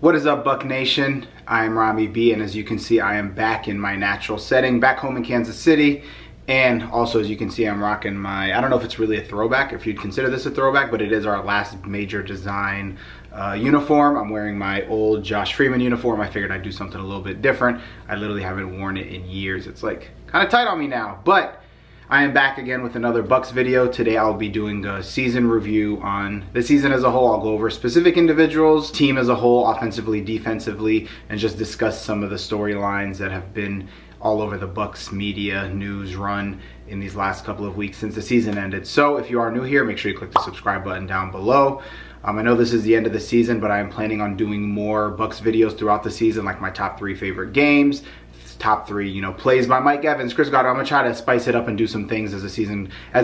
What is up, Buck Nation? I am Ramy B, and as you can see, I am back in my natural setting, back home in Kansas City. And also, as you can see, I'm rocking my, I don't know if it's really a throwback, if you'd consider this a throwback, but it is our last major design uniform. I'm wearing my old Josh Freeman uniform. I figured I'd do something a little bit different. I literally haven't worn it in years. It's like kind of tight on me now, but I am back again with another Bucs video. Today I'll be doing a season review on the season as a whole. I'll go over specific individuals, team as a whole, offensively, defensively, and just discuss some of the storylines that have been all over the Bucs media news run in these last couple of weeks since the season ended. So if you are new here, make sure you click the subscribe button down below. I know this is the end of the season, but I am planning on doing more Bucs videos throughout the season, like my top 3 favorite games, top 3, plays by Mike Evans, Chris Godwin. I'm gonna try to spice it up and do some things as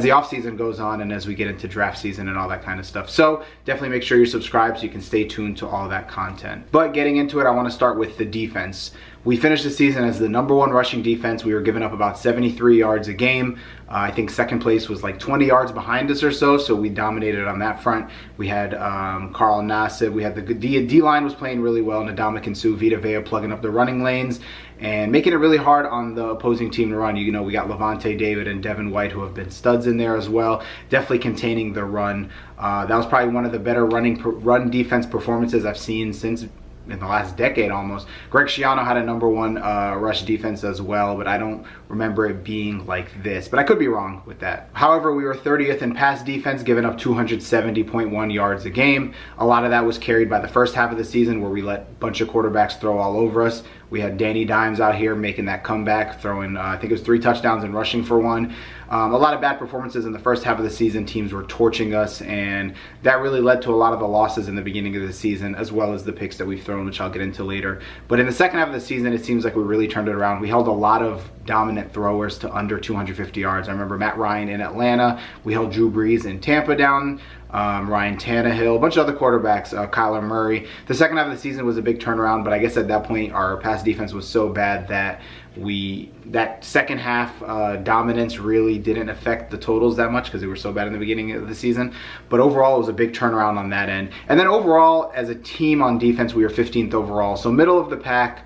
the off season goes on and as we get into draft season and all that kind of stuff. So definitely make sure you're subscribed so you can stay tuned to all that content. But getting into it, I want to start with the defense. We finished the season as the #1 rushing defense. We were giving up about 73 yards a game. I think second place was like 20 yards behind us or so we dominated on that front. We had Carl Nassib. We had the D-line was playing really well. Ndamukong Suh, Vita Vea plugging up the running lanes and making it really hard on the opposing team to run. We got Levante David and Devin White, who have been studs in there as well, definitely containing the run. That was probably one of the better run defense performances I've seen since in the last decade almost. Greg Schiano had a #1 rush defense as well, but I don't remember it being like this, but I could be wrong with that. However, we were 30th in pass defense, giving up 270.1 yards a game. A lot of that was carried by the first half of the season where we let a bunch of quarterbacks throw all over us. We had Danny Dimes out here making that comeback, throwing, I think it was 3 touchdowns and rushing for 1. A lot of bad performances in the first half of the season. Teams were torching us, and that really led to a lot of the losses in the beginning of the season, as well as the picks that we've thrown, which I'll get into later. But in the second half of the season, it seems like we really turned it around. We held a lot of dominant throwers to under 250 yards. I remember Matt Ryan in Atlanta. We held Drew Brees in Tampa down. Ryan Tannehill, a bunch of other quarterbacks, Kyler Murray. The second half of the season was a big turnaround, but I guess at that point our pass defense was so bad that that second half dominance really didn't affect the totals that much because they were so bad in the beginning of the season. But overall, it was a big turnaround on that end. And then overall, as a team on defense, we were 15th overall. So middle of the pack,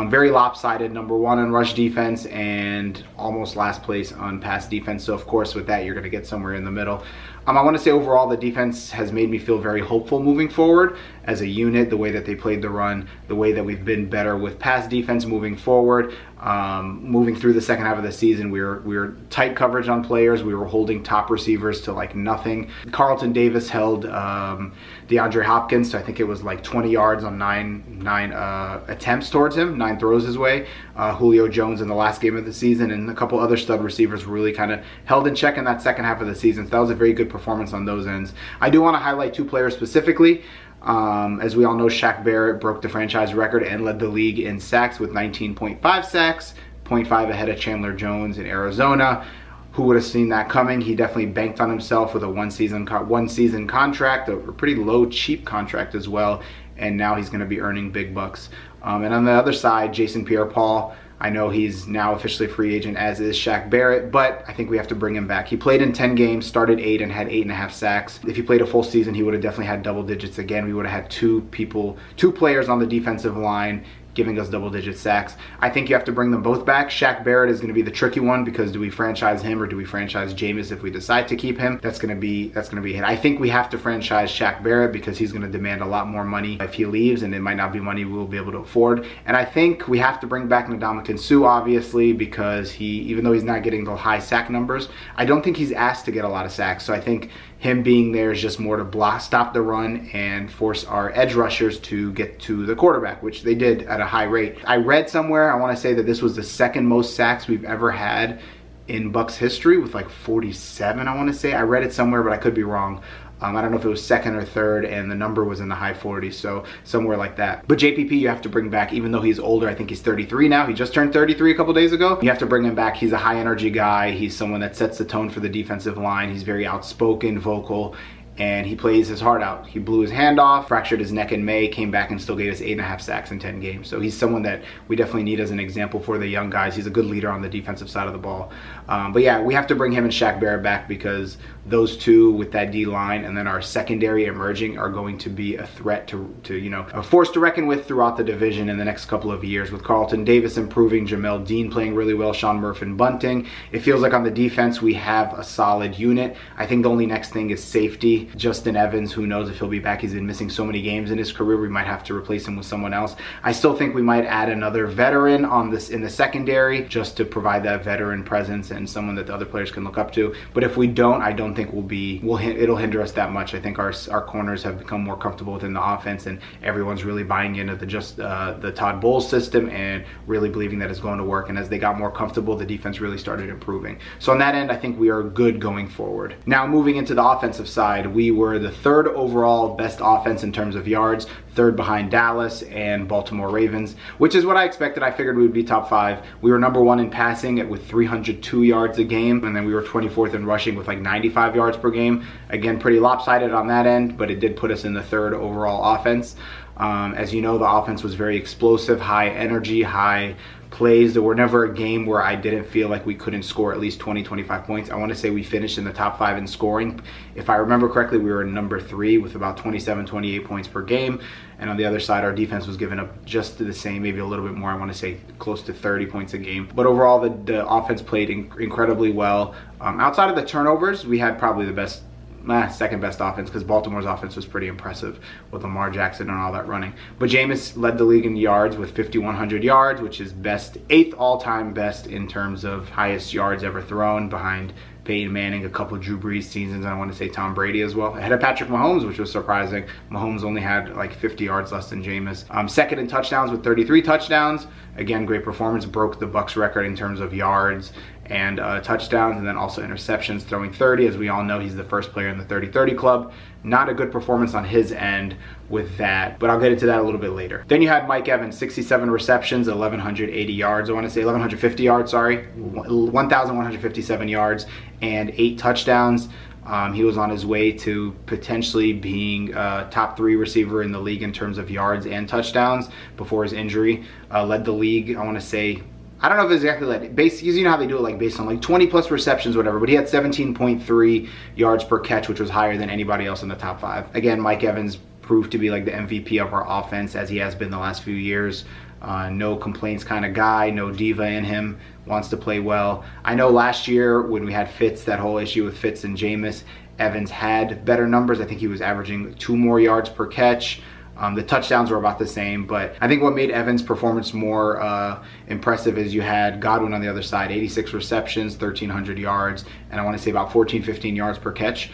very lopsided, #1 on rush defense and almost last place on pass defense. So of course with that, you're gonna get somewhere in the middle. I want to say overall the defense has made me feel very hopeful moving forward as a unit, the way that they played the run, the way that we've been better with pass defense moving forward. Moving through the second half of the season, we were tight coverage on players. We were holding top receivers to like nothing. Carlton Davis held DeAndre Hopkins to I think it was like 20 yards on nine attempts towards him, 9 throws his way. Julio Jones in the last game of the season and a couple other stud receivers were really kind of held in check in that second half of the season. So that was a very good performance on those ends. I do want to highlight 2 players specifically. As we all know, Shaq Barrett broke the franchise record and led the league in sacks with 19.5 sacks, 0.5 ahead of Chandler Jones in Arizona. Who would have seen that coming? He definitely banked on himself with a one season contract, a pretty low, cheap contract as well, and now he's going to be earning big bucks. And on the other side, Jason Pierre-Paul, I know he's now officially a free agent, as is Shaq Barrett, but I think we have to bring him back. He played in 10 games, started 8, and had 8.5 sacks. If he played a full season, he would have definitely had double digits again. We would have had 2 players on the defensive line giving us double-digit sacks. I think you have to bring them both back. Shaq Barrett is going to be the tricky one because do we franchise him or do we franchise Jameis if we decide to keep him? That's going to be a hit. I think we have to franchise Shaq Barrett because he's going to demand a lot more money if he leaves, and it might not be money we'll be able to afford. And I think we have to bring back Ndamukong Suh, obviously, because even though he's not getting the high sack numbers, I don't think he's asked to get a lot of sacks. So I think him being there is just more to stop the run and force our edge rushers to get to the quarterback, which they did at a high rate. I read somewhere, I want to say that this was the second most sacks we've ever had in Bucs history with like 47, I want to say. I read it somewhere, but I could be wrong. I don't know if it was second or third, and the number was in the high 40s, so somewhere like that. But JPP you have to bring back, even though he's older. I think he's 33 now. He just turned 33 a couple days ago. You have to bring him back. He's a high energy guy. He's someone that sets the tone for the defensive line. He's very outspoken, vocal, and he plays his heart out. He blew his hand off, fractured his neck in May, came back and still gave us 8.5 sacks in 10 games. So he's someone that we definitely need as an example for the young guys. He's a good leader on the defensive side of the ball. But yeah, we have to bring him and Shaq Barrett back, because those two with that D line and then our secondary emerging are going to be a threat to a force to reckon with throughout the division in the next couple of years, with Carlton Davis improving, Jamel Dean playing really well, Sean Murphy and bunting. It feels like on the defense we have a solid unit. I think the only next thing is safety. Justin Evans, who knows if he'll be back. He's been missing so many games in his career. We might have to replace him with someone else. I still think we might add another veteran on this in the secondary, just to provide that veteran presence and someone that the other players can look up to. But if we don't, I don't think it'll hinder us that much. I think our corners have become more comfortable within the offense, and everyone's really buying into the Todd Bowles system and really believing that it's going to work. And as they got more comfortable, the defense really started improving. So on that end, I think we are good going forward. Now moving into the offensive side, we were the third overall best offense in terms of yards, third behind Dallas and Baltimore Ravens, which is what I expected. I figured we would be top 5. We were number 1 in passing with 302 yards a game, and then we were 24th in rushing with like 95 yards per game. Again, pretty lopsided on that end, but it did put us in the third overall offense. As you know, the offense was very explosive, high energy, high plays. There were never a game where I didn't feel like we couldn't score at least 20-25 points. I want to say we finished in the top 5 in scoring. If I remember correctly, we were number 3 with about 27-28 points per game. And on the other side, our defense was giving up just the same, maybe a little bit more. I want to say close to 30 points a game. But overall, the offense played incredibly well. Outside of the turnovers, we had probably the second best offense, because Baltimore's offense was pretty impressive with Lamar Jackson and all that running. But Jameis led the league in yards with 5,100 yards, which is 8th all-time best in terms of highest yards ever thrown, behind Peyton Manning, a couple of Drew Brees seasons, and I want to say Tom Brady as well. Ahead of Patrick Mahomes, which was surprising. Mahomes only had like 50 yards less than Jameis. Second in touchdowns with 33 touchdowns. Again, great performance. Broke the Bucs record in terms of yards and touchdowns, and then also interceptions, throwing 30. As we all know, he's the first player in the 30-30 club. Not a good performance on his end with that, but I'll get into that a little bit later. Then you had Mike Evans, 67 receptions, 1,180 yards. I want to say 1,150 yards, sorry. 1,157 yards and 8 touchdowns. He was on his way to potentially being top 3 receiver in the league in terms of yards and touchdowns before his injury. Led the league, I want to say, I don't know if it's exactly like based, you know how they do it, like based on like 20 plus receptions, whatever, but he had 17.3 yards per catch, which was higher than anybody else in the top 5. Again, Mike Evans proved to be like the MVP of our offense, as he has been the last few years. No complaints kind of guy, no diva in him, wants to play well. I know last year when we had Fitz, that whole issue with Fitz and Jameis, Evans had better numbers. I think he was averaging 2 more yards per catch. The touchdowns were about the same, but I think what made Evans' performance more impressive is you had Godwin on the other side, 86 receptions, 1,300 yards, and I want to say about 14-15 yards per catch.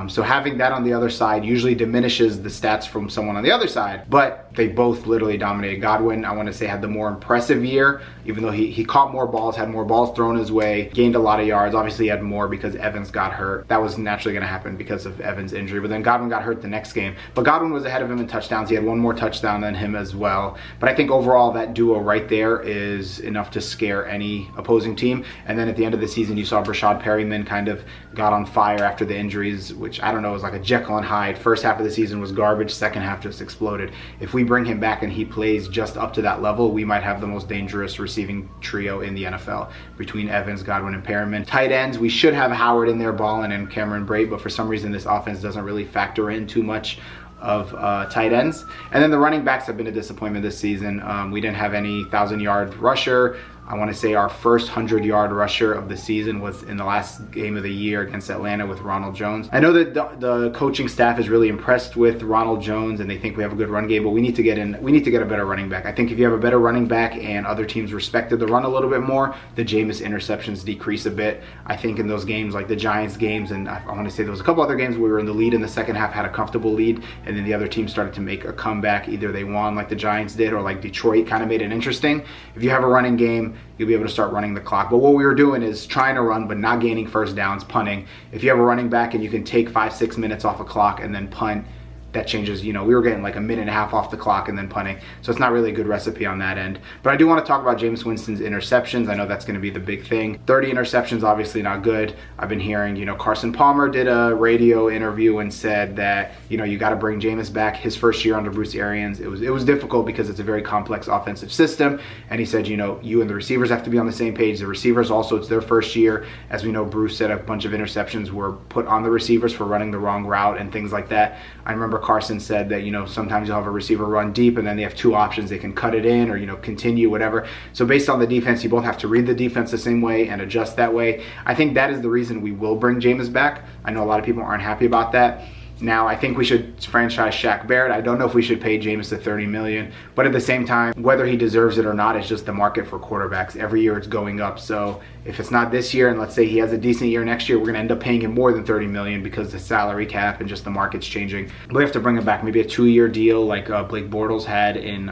So having that on the other side usually diminishes the stats from someone on the other side, but they both literally dominated. Godwin, I want to say, had the more impressive year, even though he caught more balls, had more balls thrown his way, gained a lot of yards. Obviously he had more because Evans got hurt. That was naturally going to happen because of Evans' injury, but then Godwin got hurt the next game. But Godwin was ahead of him in touchdowns. He had 1 more touchdown than him as well. But I think overall that duo right there is enough to scare any opposing team. And then at the end of the season, you saw Brashad Perryman kind of got on fire after the injuries, which I don't know, was like a Jekyll and Hyde. First half of the season was garbage, second half just exploded. If we bring him back and he plays just up to that level, we might have the most dangerous receiving trio in the NFL between Evans, Godwin, and Perriman. Tight ends, we should have Howard in there balling and Cameron Brate, but for some reason this offense doesn't really factor in too much of tight ends. And then the running backs have been a disappointment this season. We didn't have any 1,000-yard rusher. I want to say our first 100-yard rusher of the season was in the last game of the year against Atlanta with Ronald Jones. I know that the coaching staff is really impressed with Ronald Jones and they think we have a good run game, but we need to get a better running back. I think if you have a better running back and other teams respected the run a little bit more, the Jameis interceptions decrease a bit. I think in those games, like the Giants games, and I want to say there was a couple other games where we were in the lead in the second half, had a comfortable lead, and then the other team started to make a comeback. Either they won like the Giants did, or like Detroit kind of made it interesting. If you have a running game, you'll be able to start running the clock. But what we were doing is trying to run but not gaining first downs, punting. If you have a running back and you can take 5-6 minutes off a clock and then punt, that changes, you know, we were getting like a minute and a half off the clock and then punting. So it's not really a good recipe on that end. But I do want to talk about Jameis Winston's interceptions. I know that's going to be the big thing. 30 interceptions, obviously not good. I've been hearing, you know, Carson Palmer did a radio interview and said that, you know, you got to bring Jameis back. His first year under Bruce Arians, it was difficult because it's a very complex offensive system. And he said, you know, you and the receivers have to be on the same page. The receivers also, it's their first year. As we know, Bruce said a bunch of interceptions were put on the receivers for running the wrong route and things like that. I remember Carson said that, you know, sometimes you'll have a receiver run deep and then they have two options. They can cut it in or, you know, continue, whatever. So based on the defense, you both have to read the defense the same way and adjust that way. I think that is the reason we will bring Jameis back. I know a lot of people aren't happy about that. Now, I think we should franchise Shaq Barrett. I don't know if we should pay Jameis the $30 million, but at the same time, whether he deserves it or not, it's just the market for quarterbacks. Every year it's going up. So if it's not this year, and let's say he has a decent year next year, we're going to end up paying him more than $30 million because the salary cap and just the market's changing. We have to bring him back, maybe a 2-year deal like Blake Bortles had in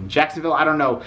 Jacksonville. I don't know.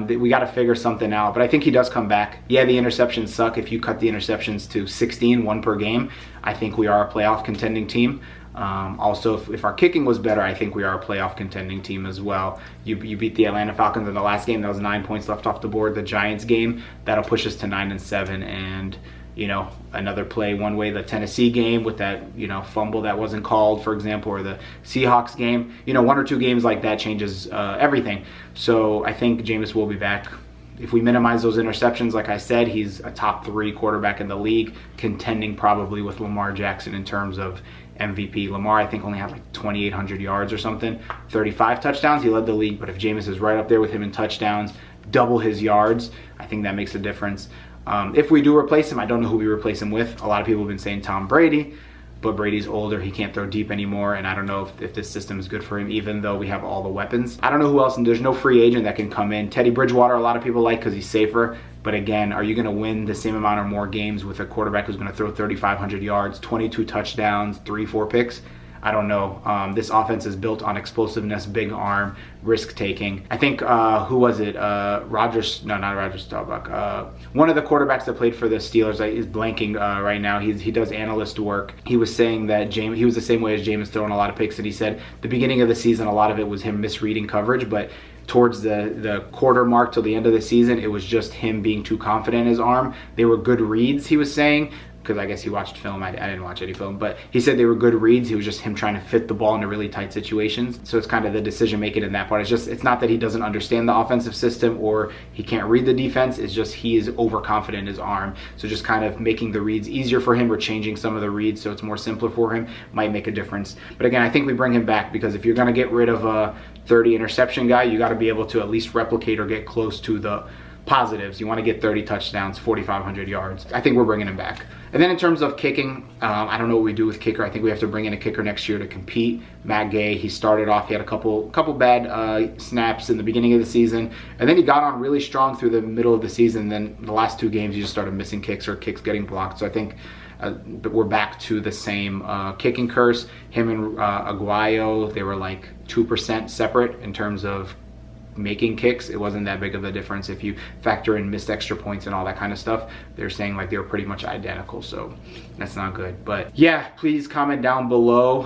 We got to figure something out, but I think he does come back. Yeah, the interceptions suck. If you cut the interceptions to 16, 1 per game, I think we are a playoff contending team. Also, if our kicking was better, I think we are a playoff contending team as well. You beat the Atlanta Falcons in the last game. That was 9 points left off the board. The Giants game, that'll push us to 9-7. And, you know, another play one way, the Tennessee game with that, you know, fumble that wasn't called, for example, or the Seahawks game. You know, 1 or 2 games like that changes everything. So I think Jameis will be back. If we minimize those interceptions, like I said, he's a top 3 quarterback in the league, contending probably with Lamar Jackson in terms of MVP. Lamar, I think, only had like 2,800 yards or something, 35 touchdowns. He led the league, but if Jameis is right up there with him in touchdowns, double his yards, I think that makes a difference. If we do replace him, I don't know who we replace him with. A lot of people have been saying Tom Brady, but Brady's older. He can't throw deep anymore, and I don't know if this system is good for him, even though we have all the weapons. I don't know who else, and there's no free agent that can come in. Teddy Bridgewater, a lot of people like because he's safer. But again, are you going to win the same amount or more games with a quarterback who's going to throw 3,500 yards, 22 touchdowns, 3-4 picks? I don't know. This offense is built on explosiveness, big arm, risk-taking. I think, who was it? Rodgers, no, not Rodgers Staubach. One of the quarterbacks that played for the Steelers is blanking right now. He does analyst work. He was saying that he was the same way as Jameis, throwing a lot of picks, and he said the beginning of the season, a lot of it was him misreading coverage, but towards the quarter mark till the end of the season, it was just him being too confident in his arm. They were good reads, he was saying, because I guess he watched film. I didn't watch any film, but he said they were good reads. It was just him trying to fit the ball into really tight situations. So it's kind of the decision making in that part. It's not that he doesn't understand the offensive system or he can't read the defense. It's just he is overconfident in his arm. So just kind of making the reads easier for him or changing some of the reads so it's more simpler for him might make a difference. But again, I think we bring him back because if you're going to get rid of a 30 interception guy, you got to be able to at least replicate or get close to the positives. You want to get 30 touchdowns, 4,500 yards. I think we're bringing him back. And then in terms of kicking, I don't know what we do with kicker. I think we have to bring in a kicker next year to compete. Matt Gay, he started off, he had a couple bad snaps in the beginning of the season, and then he got on really strong through the middle of the season. Then the last 2 games, he just started missing kicks or kicks getting blocked. So I think we're back to the same kicking curse. Him and Aguayo, they were like 2% separate in terms of making kicks. It wasn't that big of a difference if you factor in missed extra points and all that kind of stuff. They're saying like they were pretty much identical, so that's not good. But yeah, please comment down below.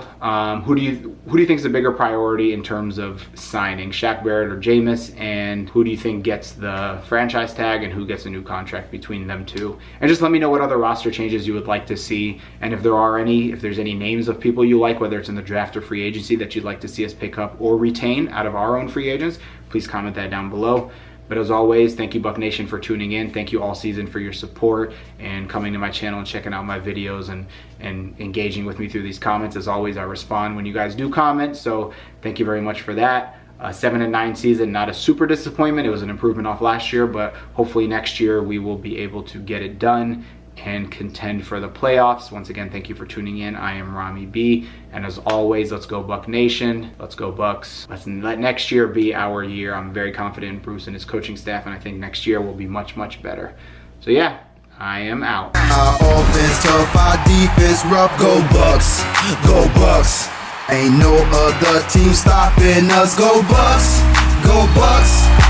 Who do you think is a bigger priority in terms of signing, Shaq Barrett or Jameis, and who do you think gets the franchise tag and who gets a new contract between them two? And just let me know what other roster changes you would like to see, and if there's any names of people you like, whether it's in the draft or free agency, that you'd like to see us pick up or retain out of our own free agents. Please comment that down below. But as always, thank you Buc Nation for tuning in. Thank you all season for your support and coming to my channel and checking out my videos and engaging with me through these comments. As always, I respond when you guys do comment, so thank you very much for that. 7-9 season, not a super disappointment. It was an improvement off last year, but hopefully next year we will be able to get it done and contend for the playoffs. Once again, thank you for tuning in. I am Ramy B, and as always, let's go Buc Nation. Let's go Bucs. Let's let next year be our year. I'm very confident in Bruce and his coaching staff, and I think next year will be much, much better. So yeah, I am out. Our offense tough, our defense rough. Go Bucs, go Bucs. Ain't no other team stopping us. Go Bucs, go Bucs.